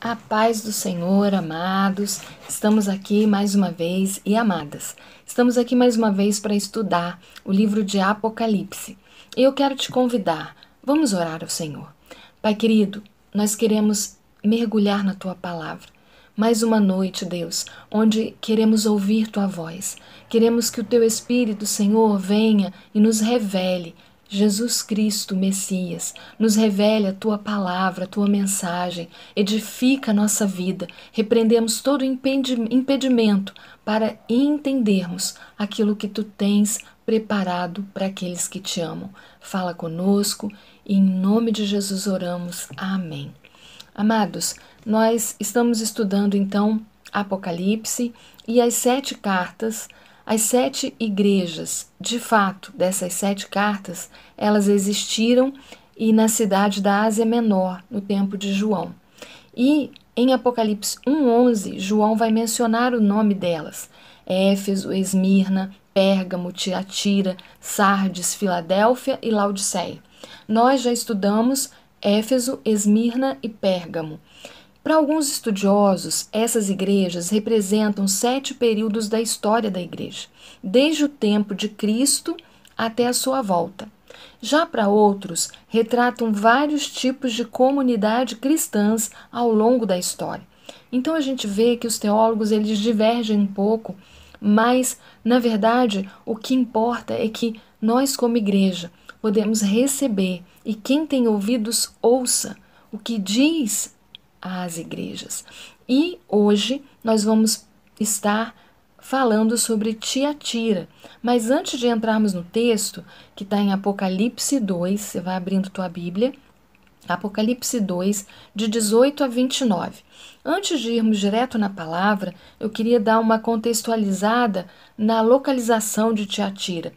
A paz do Senhor, amados, estamos aqui mais uma vez e amadas. Estamos aqui mais uma vez para estudar o livro de Apocalipse. Eu quero te convidar, vamos orar ao Senhor. Pai querido, nós queremos mergulhar na Tua palavra. Mais uma noite, Deus, onde queremos ouvir Tua voz. Queremos que o Teu Espírito, Senhor, venha e nos revele Jesus Cristo, Messias, nos revele a Tua palavra, a Tua mensagem, edifica a nossa vida, repreendemos todo impedimento para entendermos aquilo que Tu tens preparado para aqueles que Te amam. Fala conosco e em nome de Jesus oramos. Amém. Amados, nós estamos estudando então Apocalipse e as 7 cartas. As 7 igrejas, de fato, dessas 7 cartas, elas existiram e na cidade da Ásia Menor, no tempo de João. E em Apocalipse 1:11, João vai mencionar o nome delas: Éfeso, Esmirna, Pérgamo, Tiatira, Sardes, Filadélfia e Laodiceia. Nós já estudamos Éfeso, Esmirna e Pérgamo. Para alguns estudiosos, essas igrejas representam 7 períodos da história da igreja, desde o tempo de Cristo até a sua volta. Já para outros, retratam vários tipos de comunidade cristãs ao longo da história. Então a gente vê que os teólogos eles divergem um pouco, mas, na verdade, o que importa é que nós, como igreja, podemos receber, e quem tem ouvidos, ouça o que diz às igrejas. E hoje nós vamos estar falando sobre Tiatira. Mas antes de entrarmos no texto, que está em Apocalipse 2, você vai abrindo tua Bíblia, Apocalipse 2, de 18 a 29. Antes de irmos direto na palavra, eu queria dar uma contextualizada na localização de Tiatira.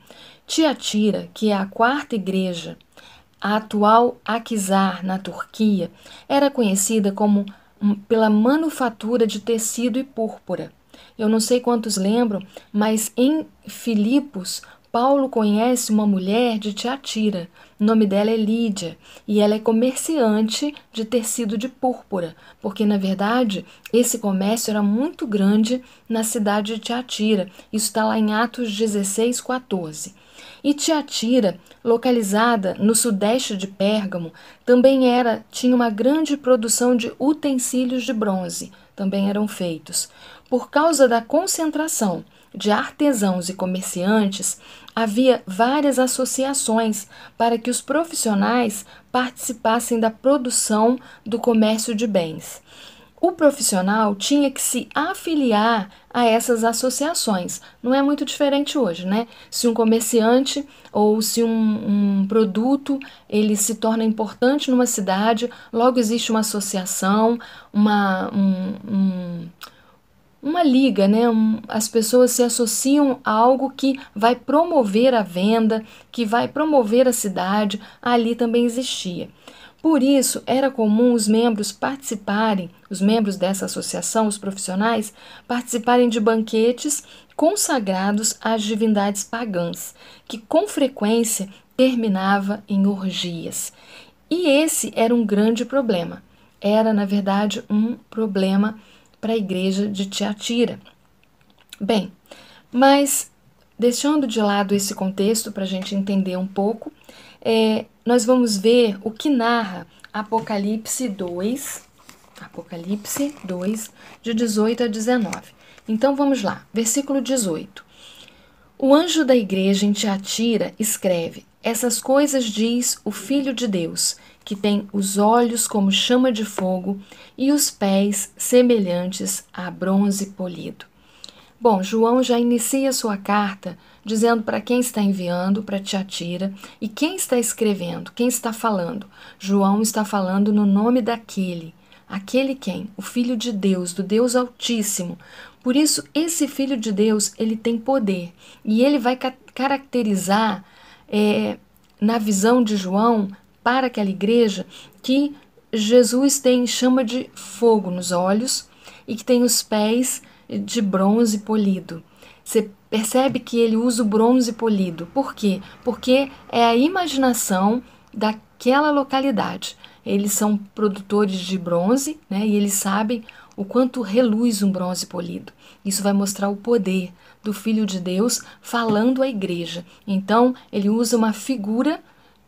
Tiatira, que é a 4ª igreja, a atual Akhisar, na Turquia, era conhecida pela manufatura de tecido e púrpura. Eu não sei quantos lembram, mas em Filipos, Paulo conhece uma mulher de Tiatira. O nome dela é Lídia e ela é comerciante de tecido de púrpura, porque, na verdade, esse comércio era muito grande na cidade de Tiatira. Isso está lá em Atos 16:14. E Tiatira, localizada no sudeste de Pérgamo, também tinha uma grande produção de utensílios de bronze, também eram feitos. Por causa da concentração de artesãos e comerciantes, havia várias associações para que os profissionais participassem da produção do comércio de bens. O profissional tinha que se afiliar a essas associações. Não é muito diferente hoje, né? Se um comerciante ou se um produto ele se torna importante numa cidade, logo existe uma associação, uma liga, né? As pessoas se associam a algo que vai promover a venda, que vai promover a cidade. Ali também existia. Por isso, era comum os membros dessa associação, os profissionais, participarem de banquetes consagrados às divindades pagãs, que com frequência terminava em orgias. E esse era um grande problema. Era, na verdade, um problema para a igreja de Tiatira. Bem, mas deixando de lado esse contexto para a gente entender um pouco, nós vamos ver o que narra Apocalipse 2, de 18 a 19. Então vamos lá, versículo 18. O anjo da igreja em Tiatira escreve: essas coisas diz o Filho de Deus, que tem os olhos como chama de fogo e os pés semelhantes a bronze polido. Bom, João já inicia sua carta dizendo para quem está enviando, para Tiatira, e quem está escrevendo, quem está falando. João está falando no nome daquele. Aquele quem? O Filho de Deus, do Deus Altíssimo. Por isso, esse Filho de Deus, ele tem poder. E ele vai caracterizar, na visão de João, para aquela igreja, que Jesus tem chama de fogo nos olhos e que tem os pés de bronze polido. Você percebe que ele usa o bronze polido. Por quê? Porque é a imaginação daquela localidade. eles são produtores de bronze, né? E eles sabem o quanto reluz um bronze polido. Isso vai mostrar o poder do Filho de Deus falando à igreja. Então, ele usa uma figura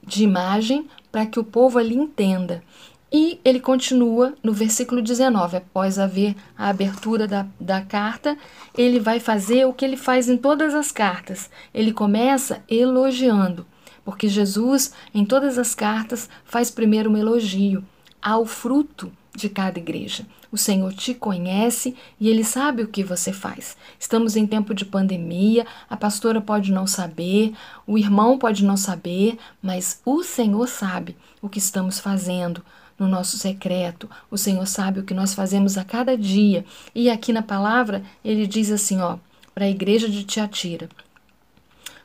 de imagem para que o povo ali entenda. E ele continua no versículo 19, após haver a abertura da carta, ele vai fazer o que ele faz em todas as cartas. Ele começa elogiando, porque Jesus, em todas as cartas, faz primeiro um elogio ao fruto de cada igreja. O Senhor te conhece e Ele sabe o que você faz. Estamos em tempo de pandemia, a pastora pode não saber, o irmão pode não saber, mas o Senhor sabe o que estamos fazendo no nosso secreto. O Senhor sabe o que nós fazemos a cada dia. E aqui na palavra, Ele diz assim, para a igreja de Tiatira: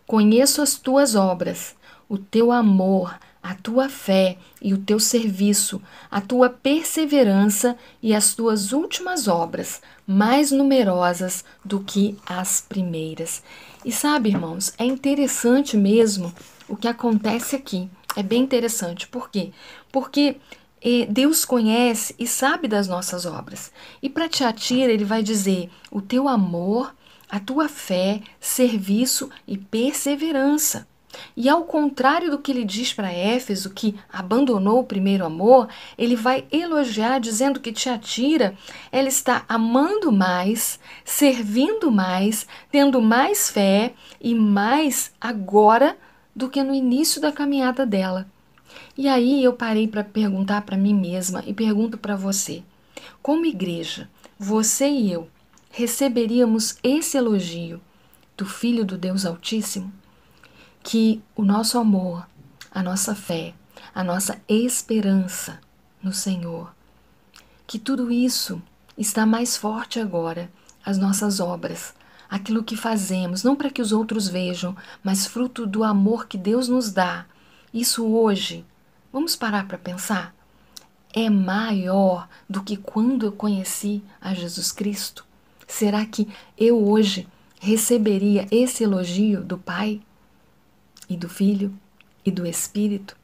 conheço as tuas obras, o teu amor, a tua fé e o teu serviço, a tua perseverança e as tuas últimas obras, mais numerosas do que as primeiras. E sabe, irmãos, é interessante mesmo o que acontece aqui. É bem interessante. Por quê? Porque Deus conhece e sabe das nossas obras. E para Tiatira ele vai dizer: o teu amor, a tua fé, serviço e perseverança. E ao contrário do que ele diz para Éfeso, que abandonou o primeiro amor, ele vai elogiar dizendo que Tiatira, ela está amando mais, servindo mais, tendo mais fé e mais agora do que no início da caminhada dela. E aí eu parei para perguntar para mim mesma e pergunto para você: como igreja, você e eu receberíamos esse elogio do Filho do Deus Altíssimo? Que o nosso amor, a nossa fé, a nossa esperança no Senhor, que tudo isso está mais forte agora, as nossas obras, aquilo que fazemos, não para que os outros vejam, mas fruto do amor que Deus nos dá. Isso hoje, vamos parar para pensar, é maior do que quando eu conheci a Jesus Cristo? Será que eu hoje receberia esse elogio do Pai? E do Filho e do Espírito,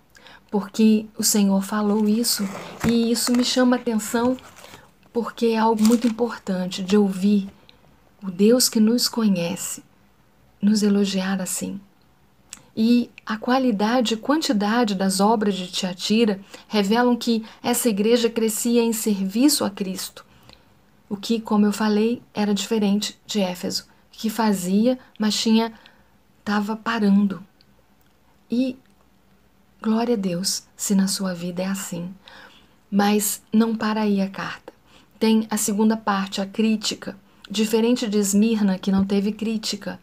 porque o Senhor falou isso e isso me chama a atenção porque é algo muito importante de ouvir o Deus que nos conhece nos elogiar assim. E a qualidade e quantidade das obras de Tiatira revelam que essa igreja crescia em serviço a Cristo, o que, como eu falei, era diferente de Éfeso, que fazia, mas estava parando. E glória a Deus se na sua vida é assim. Mas não para aí a carta. Tem a segunda parte, a crítica. Diferente de Esmirna, que não teve crítica,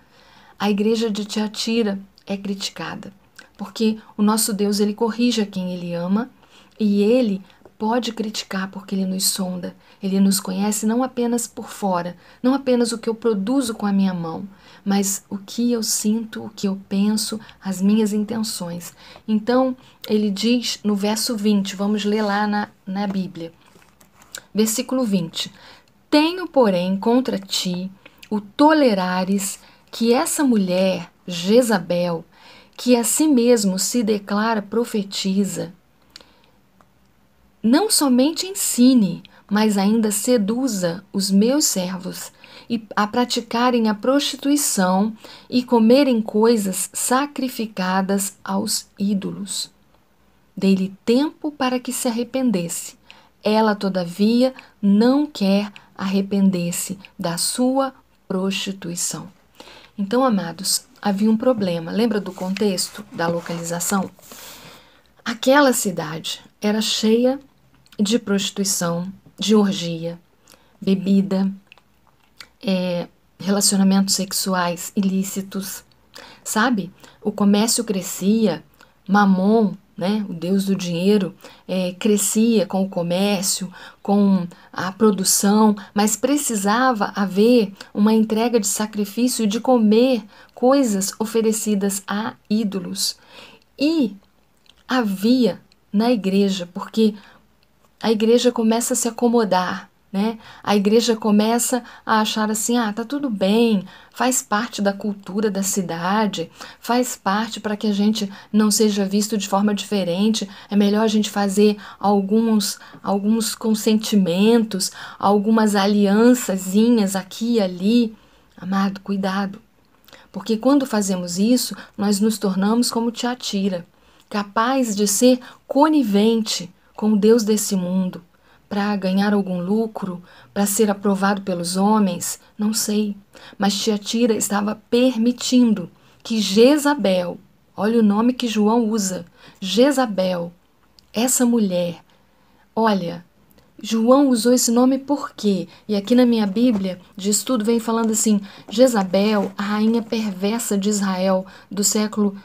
a igreja de Tiatira é criticada. Porque o nosso Deus, ele corrige a quem ele ama e ele pode criticar porque ele nos sonda. Ele nos conhece não apenas por fora, não apenas o que eu produzo com a minha mão, mas o que eu sinto, o que eu penso, as minhas intenções. Então, ele diz no verso 20, vamos ler lá na Bíblia. Versículo 20. Tenho, porém, contra ti o tolerares que essa mulher, Jezabel, que a si mesmo se declara profetiza, não somente ensine, mas ainda seduza os meus servos a praticarem a prostituição e comerem coisas sacrificadas aos ídolos. Dei-lhe tempo para que se arrependesse. Ela, todavia, não quer arrepender-se da sua prostituição. Então, amados, havia um problema. Lembra do contexto da localização? Aquela cidade era cheia de prostituição, de orgia, bebida, relacionamentos sexuais ilícitos, sabe? O comércio crescia, Mamon, né, o deus do dinheiro, crescia com o comércio, com a produção, mas precisava haver uma entrega de sacrifício e de comer coisas oferecidas a ídolos. E havia na igreja, porque a igreja começa a se acomodar né? A igreja começa a achar assim, tá tudo bem, faz parte da cultura da cidade, faz parte para que a gente não seja visto de forma diferente, é melhor a gente fazer alguns consentimentos, algumas aliançazinhas aqui e ali. Amado, cuidado, porque quando fazemos isso, nós nos tornamos como Tiatira, capaz de ser conivente com o Deus desse mundo, para ganhar algum lucro, para ser aprovado pelos homens, não sei. Mas Tiatira estava permitindo que Jezabel, olha o nome que João usa, Jezabel, essa mulher, olha, João usou esse nome por quê? E aqui na minha Bíblia de estudo vem falando assim, Jezabel, a rainha perversa de Israel do século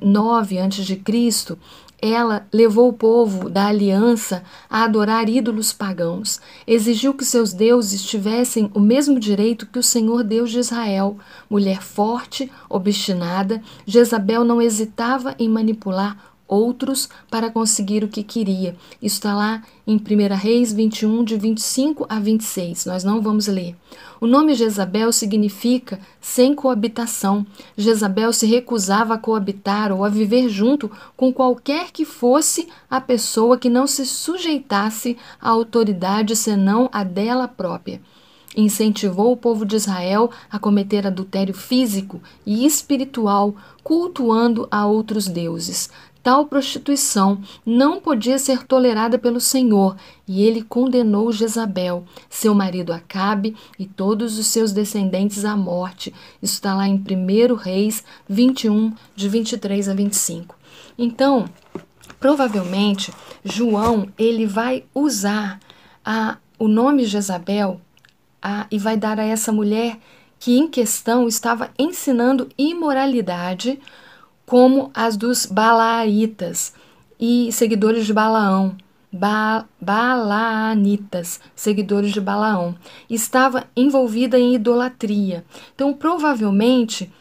9 a.C., ela levou o povo da aliança a adorar ídolos pagãos. Exigiu que seus deuses tivessem o mesmo direito que o Senhor Deus de Israel. Mulher forte, obstinada, Jezabel não hesitava em manipular outros para conseguir o que queria. Isso está lá em 1 Reis 21, de 25 a 26. Nós não vamos ler. O nome Jezabel significa sem coabitação. Jezabel se recusava a coabitar ou a viver junto com qualquer que fosse a pessoa que não se sujeitasse à autoridade senão a dela própria. Incentivou o povo de Israel a cometer adultério físico e espiritual, cultuando a outros deuses. Tal prostituição não podia ser tolerada pelo Senhor, e ele condenou Jezabel, seu marido Acabe e todos os seus descendentes à morte. Isso está lá em 1 Reis 21, de 23 a 25. Então, provavelmente, João ele vai usar o nome Jezabel e vai dar a essa mulher que em questão estava ensinando imoralidade, como as dos Balaítas e seguidores de Balaão, Balaanitas, seguidores de Balaão, estava envolvida em idolatria. Então, provavelmente,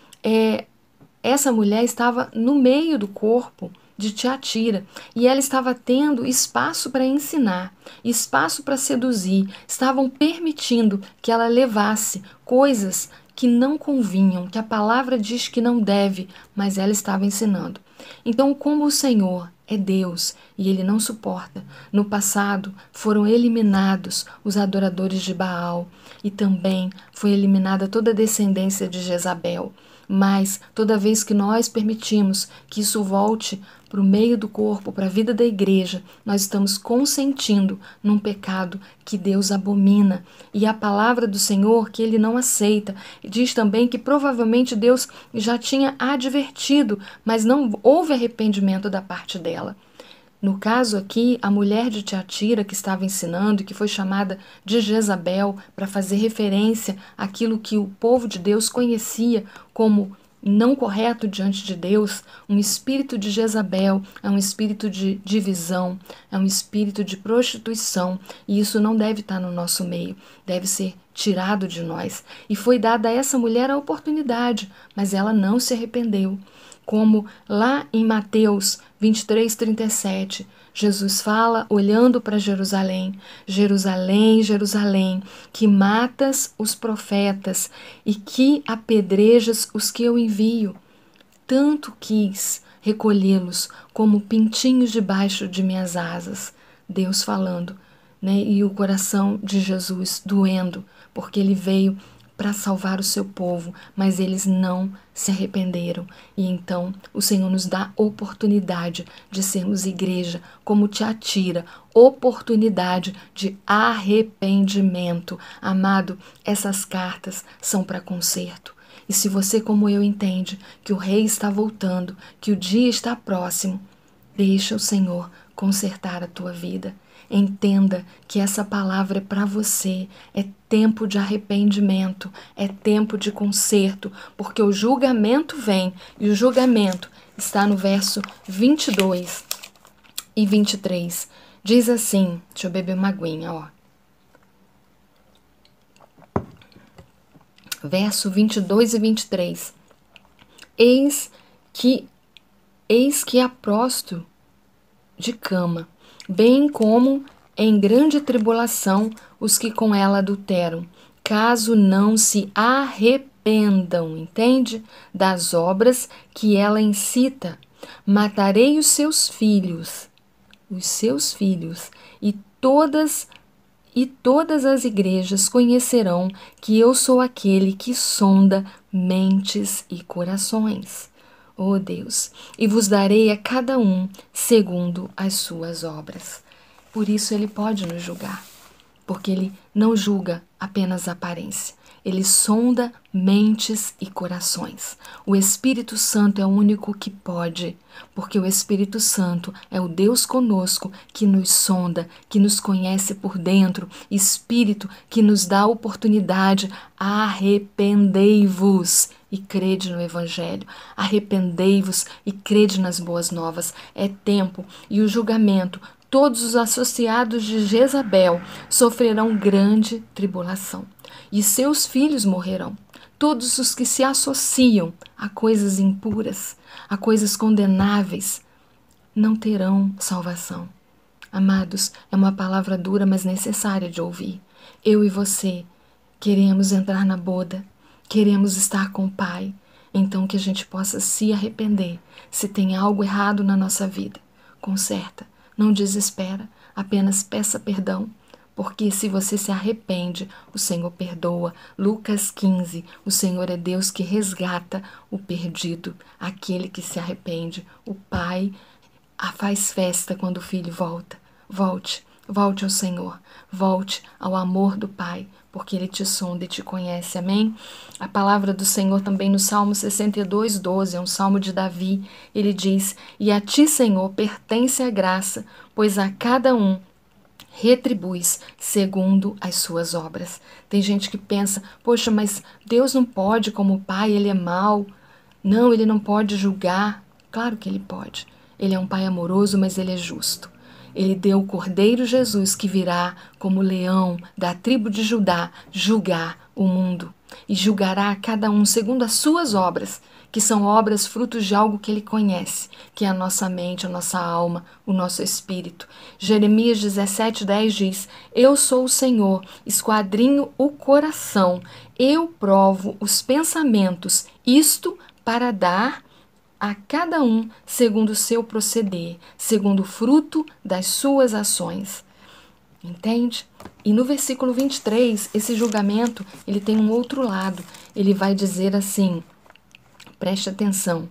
essa mulher estava no meio do corpo de Tiatira e ela estava tendo espaço para ensinar, espaço para seduzir, estavam permitindo que ela levasse coisas que não convinham, que a palavra diz que não deve, mas ela estava ensinando. Então, como o Senhor é Deus e ele não suporta, no passado foram eliminados os adoradores de Baal e também foi eliminada toda a descendência de Jezabel. Mas toda vez que nós permitimos que isso volte para o meio do corpo, para a vida da igreja, nós estamos consentindo num pecado que Deus abomina. E a palavra do Senhor que ele não aceita. Diz também que provavelmente Deus já tinha advertido, mas não houve arrependimento da parte dela. No caso aqui, a mulher de Tiatira que estava ensinando e que foi chamada de Jezabel para fazer referência àquilo que o povo de Deus conhecia como não correto diante de Deus, um espírito de Jezabel é um espírito de divisão, é um espírito de prostituição, e isso não deve estar no nosso meio, deve ser tirado de nós. E foi dada a essa mulher a oportunidade, mas ela não se arrependeu. Como lá em Mateus 23:37, Jesus fala olhando para Jerusalém: Jerusalém, Jerusalém, que matas os profetas e que apedrejas os que eu envio. Tanto quis recolhê-los como pintinhos debaixo de minhas asas. Deus falando, né? E o coração de Jesus doendo, porque ele veio para salvar o seu povo, mas eles não se arrependeram. E então o Senhor nos dá oportunidade de sermos igreja como Tiatira, oportunidade de arrependimento. Amado, essas cartas são para conserto. E se você, como eu, entende que o rei está voltando, que o dia está próximo, deixa o Senhor consertar a tua vida. Entenda que essa palavra é para você, é tempo de arrependimento, é tempo de conserto, porque o julgamento vem, e o julgamento está no verso 22 e 23. Diz assim, deixa eu beber uma aguinha, ó. Verso 22 e 23. Eis que aprosto de cama, bem como em grande tribulação os que com ela adulteram, caso não se arrependam, entende? Das obras que ela incita. Matarei os seus filhos, e todas as igrejas conhecerão que eu sou aquele que sonda mentes e corações. Ó Deus, e vos darei a cada um segundo as suas obras. Por isso ele pode nos julgar, porque ele não julga apenas a aparência. Ele sonda mentes e corações. O Espírito Santo é o único que pode, porque o Espírito Santo é o Deus conosco que nos sonda, que nos conhece por dentro, Espírito que nos dá a oportunidade. Arrependei-vos e crede no Evangelho. Arrependei-vos e crede nas boas novas. É tempo, e o julgamento, todos os associados de Jezabel sofrerão grande tribulação, e seus filhos morrerão. Todos os que se associam a coisas impuras, a coisas condenáveis, não terão salvação. Amados, é uma palavra dura, mas necessária de ouvir. Eu e você queremos entrar na boda, queremos estar com o Pai, então que a gente possa se arrepender. Se tem algo errado na nossa vida, conserta. Não desespera, apenas peça perdão, porque se você se arrepende, o Senhor perdoa. Lucas 15, o Senhor é Deus que resgata o perdido, aquele que se arrepende. O Pai faz festa quando o filho volta. Volte ao Senhor, volte ao amor do Pai, porque Ele te sonda e te conhece, amém? A palavra do Senhor também no Salmo 62:12, é um salmo de Davi, ele diz: e a ti, Senhor, pertence a graça, pois a cada um retribuis segundo as suas obras. Tem gente que pensa, poxa, mas Deus não pode, como Pai, Ele é mau. Não, Ele não pode julgar. Claro que Ele pode. Ele é um Pai amoroso, mas Ele é justo. Ele deu o Cordeiro Jesus que virá como leão da tribo de Judá julgar o mundo. E julgará a cada um segundo as suas obras, que são obras frutos de algo que Ele conhece, que é a nossa mente, a nossa alma, o nosso espírito. Jeremias 17:10 diz: eu sou o Senhor, esquadrinho o coração, eu provo os pensamentos, isto para dar a cada um segundo o seu proceder, segundo o fruto das suas ações. Entende? E no versículo 23, esse julgamento, ele tem um outro lado. Ele vai dizer assim, preste atenção,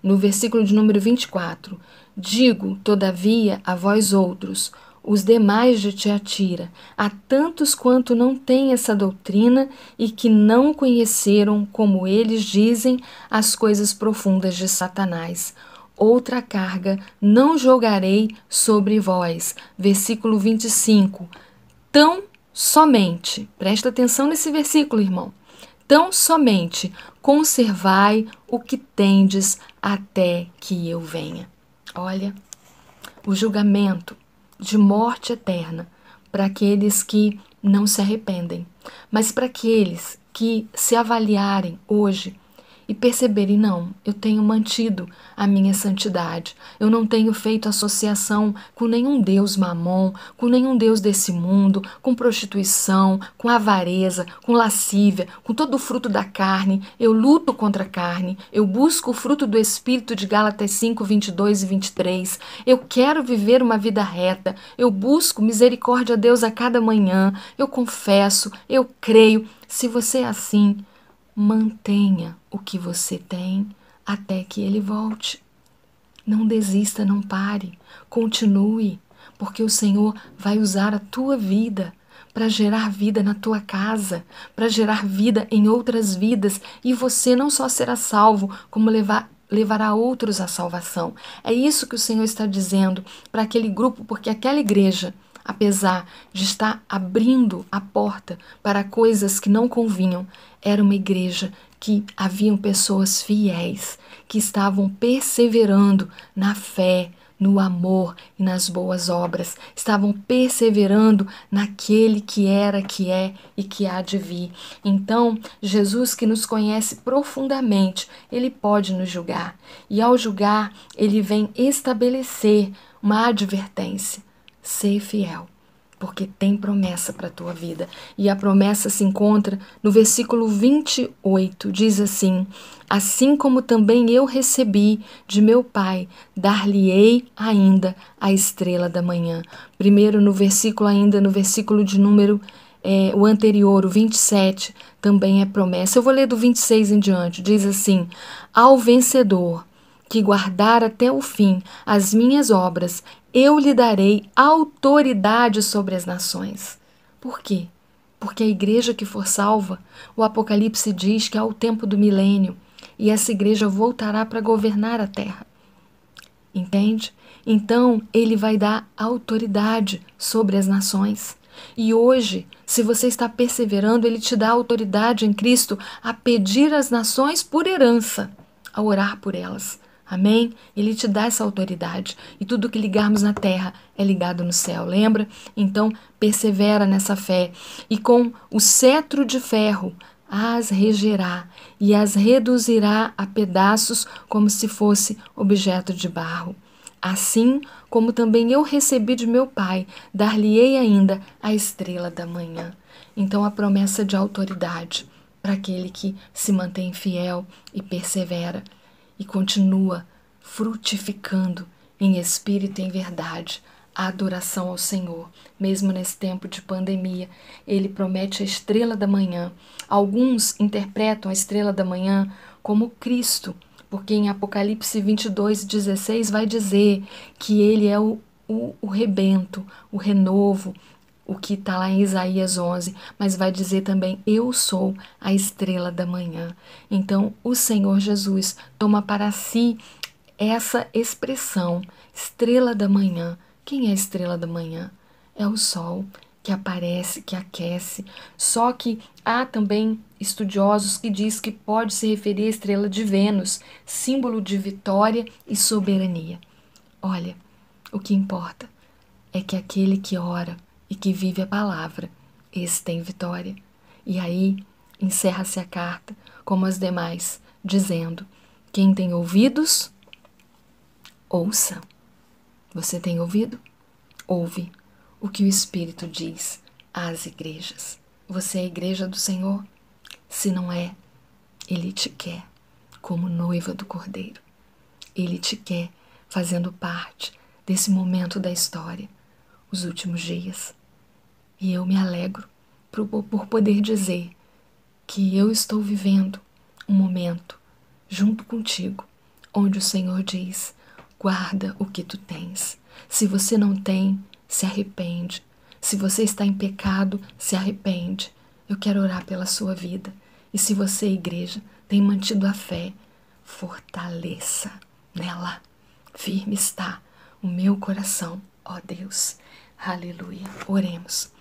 no versículo de número 24, digo, todavia, a vós outros, os demais de Tiatira, a tantos quanto não têm essa doutrina e que não conheceram, como eles dizem, as coisas profundas de Satanás. Outra carga não jogarei sobre vós. Versículo 25. Tão somente, presta atenção nesse versículo, irmão. Tão somente conservai o que tendes até que eu venha. Olha, o julgamento de morte eterna para aqueles que não se arrependem, mas para aqueles que se avaliarem hoje e perceberem, não, eu tenho mantido a minha santidade, eu não tenho feito associação com nenhum deus mamon, com nenhum deus desse mundo, com prostituição, com avareza, com lascívia, com todo o fruto da carne, eu luto contra a carne, eu busco o fruto do Espírito de Gálatas 5:22 e 23, eu quero viver uma vida reta, eu busco misericórdia a Deus a cada manhã, eu confesso, eu creio. Se você é assim, mantenha o que você tem até que Ele volte. Não desista, não pare, continue, porque o Senhor vai usar a tua vida para gerar vida na tua casa, para gerar vida em outras vidas, e você não só será salvo, como levará outros à salvação. É isso que o Senhor está dizendo para aquele grupo, porque aquela igreja, apesar de estar abrindo a porta para coisas que não convinham, era uma igreja que haviam pessoas fiéis, que estavam perseverando na fé, no amor e nas boas obras, estavam perseverando naquele que era, que é e que há de vir. Então, Jesus, que nos conhece profundamente, Ele pode nos julgar. E ao julgar, Ele vem estabelecer uma advertência. Ser fiel. porque tem promessa para a tua vida. E a promessa se encontra no versículo 28, diz assim: assim como também eu recebi de meu Pai, dar-lhe-ei ainda a estrela da manhã. Primeiro no versículo de número o anterior, o 27, também é promessa. Eu vou ler do 26 em diante, diz assim: ao vencedor que guardar até o fim as minhas obras, eu lhe darei autoridade sobre as nações. Por quê? Porque a igreja que for salva, o Apocalipse diz que há o tempo do milênio, e essa igreja voltará para governar a terra. Entende? Então, ele vai dar autoridade sobre as nações. E hoje, se você está perseverando, ele te dá autoridade em Cristo a pedir às nações por herança, a orar por elas. Amém? Ele te dá essa autoridade. E tudo que ligarmos na terra é ligado no céu, lembra? Então, persevera nessa fé. E com o cetro de ferro as regerá e as reduzirá a pedaços como se fosse objeto de barro. Assim como também eu recebi de meu Pai, dar-lhe-ei ainda a estrela da manhã. Então, a promessa de autoridade para aquele que se mantém fiel e persevera e continua frutificando em espírito e em verdade a adoração ao Senhor. Mesmo nesse tempo de pandemia, ele promete a estrela da manhã. Alguns interpretam a estrela da manhã como Cristo, porque em Apocalipse 22:16 vai dizer que ele é o rebento, o renovo, o que está lá em Isaías 11, mas vai dizer também: eu sou a estrela da manhã. Então, o Senhor Jesus toma para si essa expressão, estrela da manhã. Quem é a estrela da manhã? É o sol que aparece, que aquece. Só que há também estudiosos que dizem que pode se referir à estrela de Vênus, símbolo de vitória e soberania. Olha, o que importa é que aquele que ora e que vive a palavra, esse tem vitória. E aí encerra-se a carta, como as demais, dizendo: quem tem ouvidos, ouça. Você tem ouvido? Ouve o que o Espírito diz às igrejas. Você é a igreja do Senhor? Se não é, Ele te quer como noiva do Cordeiro. Ele te quer fazendo parte desse momento da história, os últimos dias. E eu me alegro por poder dizer que eu estou vivendo um momento junto contigo, onde o Senhor diz: guarda o que tu tens. Se você não tem, se arrepende. Se você está em pecado, se arrepende. Eu quero orar pela sua vida. E se você, igreja, tem mantido a fé, fortaleça nela. Firme está o meu coração, ó Deus. Aleluia. Oremos.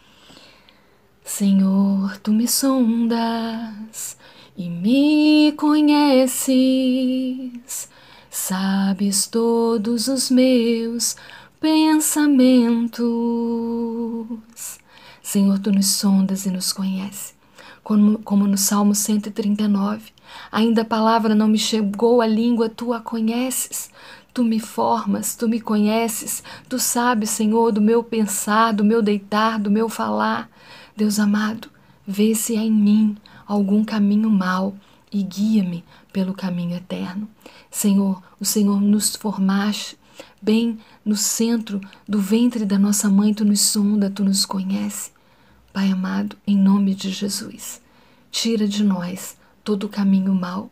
Senhor, tu me sondas e me conheces, sabes todos os meus pensamentos. Senhor, tu nos sondas e nos conheces, como no Salmo 139. Ainda a palavra não me chegou à língua, tu a conheces. Tu me formas, tu me conheces, tu sabes, Senhor, do meu pensar, do meu deitar, do meu falar. Deus amado, vê se há em mim algum caminho mau e guia-me pelo caminho eterno. Senhor, o Senhor nos formaste bem no centro do ventre da nossa mãe, tu nos sonda, tu nos conhece. Pai amado, em nome de Jesus, tira de nós todo o caminho mau.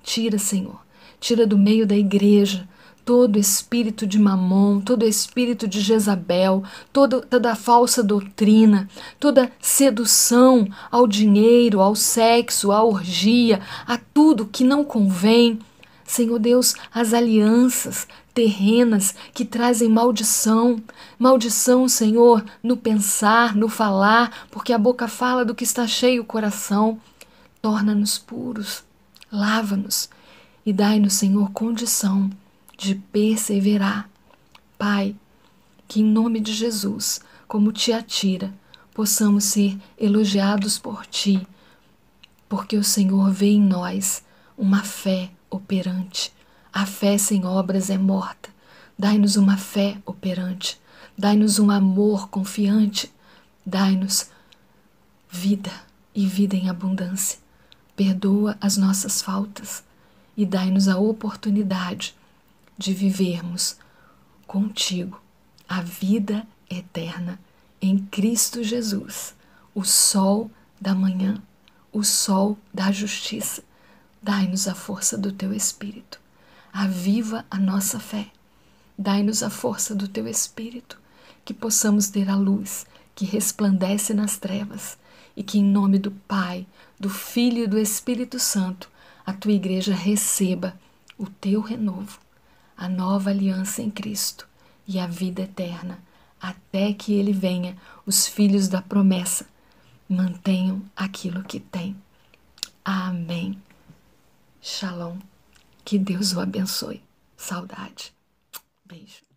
Tira, Senhor, tira do meio da igreja todo espírito de Mamon, todo espírito de Jezabel, toda a falsa doutrina, toda sedução ao dinheiro, ao sexo, à orgia, a tudo que não convém. Senhor Deus, as alianças terrenas que trazem maldição. Maldição, Senhor, no pensar, no falar, porque a boca fala do que está cheio o coração. Torna-nos puros, lava-nos e dai-nos, Senhor, condição de perseverar. Pai, que em nome de Jesus, como te atira, possamos ser elogiados por ti, porque o Senhor vê em nós uma fé operante. A fé sem obras é morta. Dai-nos uma fé operante. Dai-nos um amor confiante. Dai-nos vida e vida em abundância. Perdoa as nossas faltas e dai-nos a oportunidade de vivermos contigo a vida eterna em Cristo Jesus, o sol da manhã, o sol da justiça. Dai-nos a força do teu Espírito. Aviva a nossa fé. Dai-nos a força do teu Espírito, que possamos ter a luz que resplandece nas trevas e que, em nome do Pai, do Filho e do Espírito Santo, a tua igreja receba o teu renovo, a nova aliança em Cristo e a vida eterna, até que Ele venha. Os filhos da promessa mantenham aquilo que têm. Amém. Shalom. Que Deus o abençoe. Saudade. Beijo.